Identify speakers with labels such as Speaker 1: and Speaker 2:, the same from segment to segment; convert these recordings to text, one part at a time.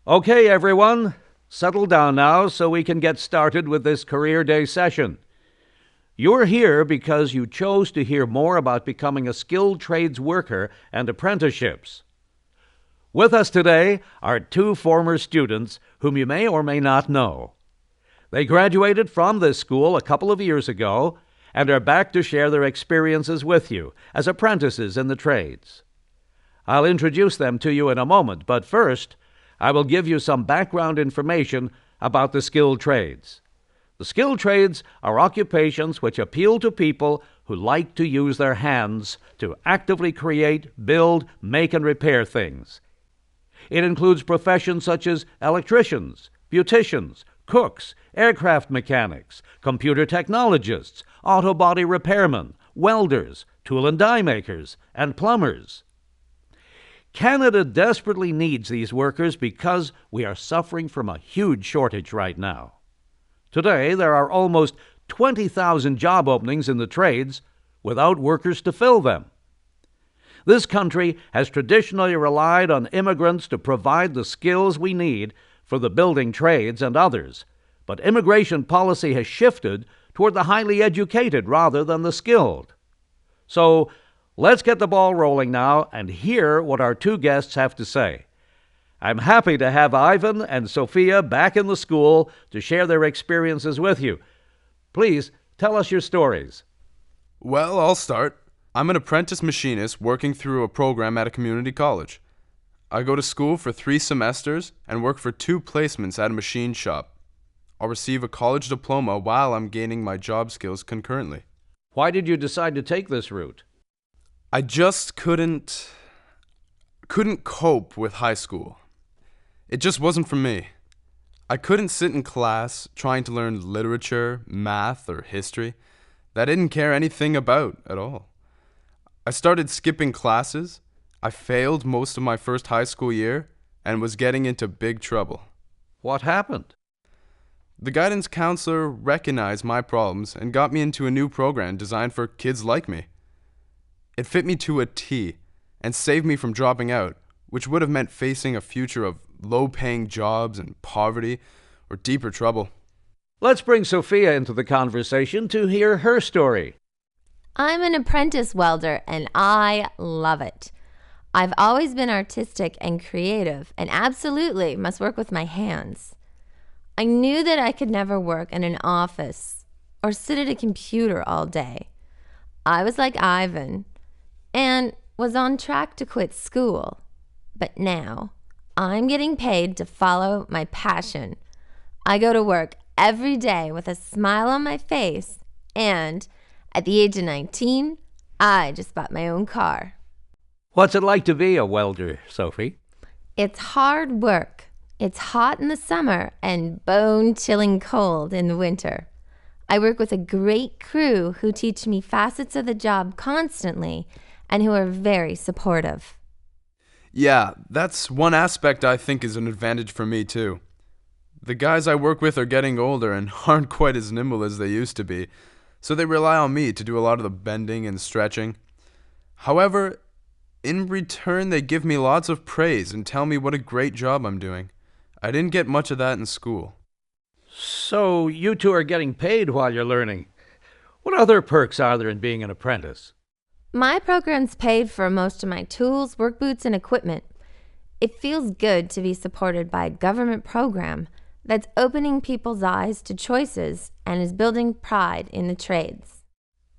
Speaker 1: Okay, everyone, settle down now so we can get started with this Career Day session. You're here because you chose to hear more about becoming a skilled trades worker and apprenticeships. With us today are two former students whom you may or may not know. They graduated from this school a couple of years ago and are back to share their experiences with you as apprentices in the trades. I'll introduce them to you in a moment, but first, I will give you some background information about the skilled trades. The skilled trades are occupations which appeal to people who like to use their hands to actively create, build, make, and repair things. It includes professions such as electricians, beauticians, cooks, aircraft mechanics, computer technologists, auto body repairmen, welders, tool and die makers, and plumbers. Canada desperately needs these workers because we are suffering from a huge shortage right now. Today, there are almost 20,000 job openings in the trades without workers to fill them. This country has traditionally relied on immigrants to provide the skills we need for the building trades and others, but immigration policy has shifted toward the highly educated rather than the skilled. So, let's get the ball rolling now and hear what our two guests have to say. I'm happy to have Ivan and Sophia back in the school to share their experiences with you. Please tell us your stories.
Speaker 2: Well, I'll start. I'm an apprentice machinist working through a program at a community college. I go to school for 3 semesters and work for 2 placements at a machine shop. I'll receive a college diploma while I'm gaining my job skills concurrently.
Speaker 1: Why did you decide to take this route?
Speaker 2: I just couldn't cope with high school. It just wasn't for me. I couldn't sit in class trying to learn literature, math, or history that I didn't care anything about at all. I started skipping classes. I failed most of my first high school year and was getting into big trouble.
Speaker 1: What happened?
Speaker 2: The guidance counselor recognized my problems and got me into a new program designed for kids like me. It fit me to a T and saved me from dropping out, which would have meant facing a future of low-paying jobs and poverty or deeper trouble.
Speaker 1: Let's bring Sophia into the conversation to hear her story.
Speaker 3: I'm an apprentice welder and I love it. I've always been artistic and creative and absolutely must work with my hands. I knew that I could never work in an office or sit at a computer all day. I was like Ivan and was on track to quit school. But now, I'm getting paid to follow my passion. I go to work every day with a smile on my face, and at the age of 19, I just bought my own car.
Speaker 1: What's it like to be a welder, Sophie?
Speaker 3: It's hard work. It's hot in the summer and bone-chilling cold in the winter. I work with a great crew who teach me facets of the job constantly and who are very supportive.
Speaker 2: Yeah, that's one aspect I think is an advantage for me too. The guys I work with are getting older and aren't quite as nimble as they used to be, so they rely on me to do a lot of the bending and stretching. However, in return they give me lots of praise and tell me what a great job I'm doing. I didn't get much of that in school.
Speaker 1: So you two are getting paid while you're learning. What other perks are there in being an apprentice?
Speaker 3: My program's paid for most of my tools, work boots, and equipment. It feels good to be supported by a government program that's opening people's eyes to choices and is building pride in the trades.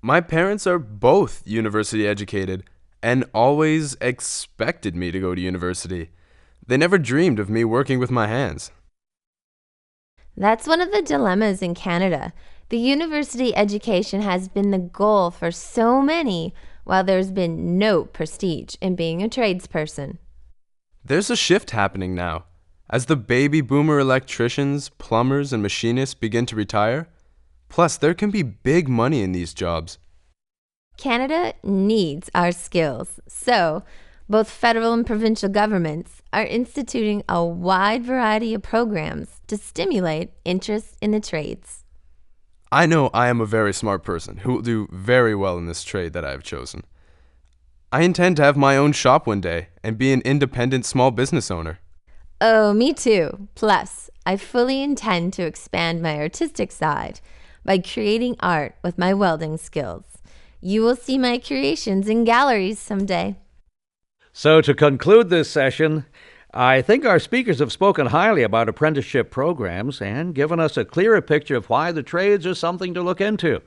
Speaker 2: My parents are both university educated and always expected me to go to university. They never dreamed of me working with my hands.
Speaker 3: That's one of the dilemmas in Canada. The university education has been the goal for so many, while there's been no prestige in being a tradesperson.
Speaker 2: There's a shift happening now. As the baby boomer electricians, plumbers, and machinists begin to retire, plus there can be big money in these jobs.
Speaker 3: Canada needs our skills, so both federal and provincial governments are instituting a wide variety of programs to stimulate interest in the trades.
Speaker 2: I know I am a very smart person who will do very well in this trade that I have chosen. I intend to have my own shop one day and be an independent small business owner.
Speaker 3: Oh, me too. Plus, I fully intend to expand my artistic side by creating art with my welding skills. You will see my creations in galleries someday.
Speaker 1: So, to conclude this session, I think our speakers have spoken highly about apprenticeship programs and given us a clearer picture of why the trades are something to look into.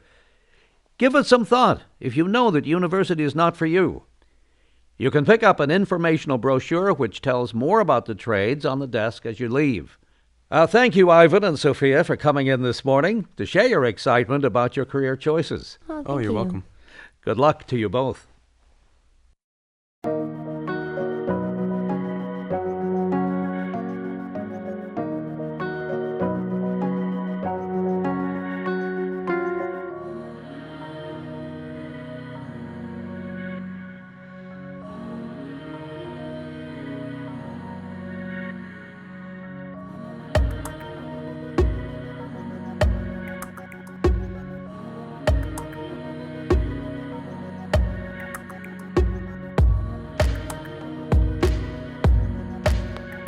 Speaker 1: Give it some thought if you know that university is not for you. You can pick up an informational brochure which tells more about the trades on the desk as you leave. Thank you, Ivan and Sophia, for coming in this morning to share your excitement about your career choices.
Speaker 3: Oh,
Speaker 2: Oh,
Speaker 3: thank
Speaker 2: you're
Speaker 3: you.
Speaker 2: welcome.
Speaker 1: Good luck to you both.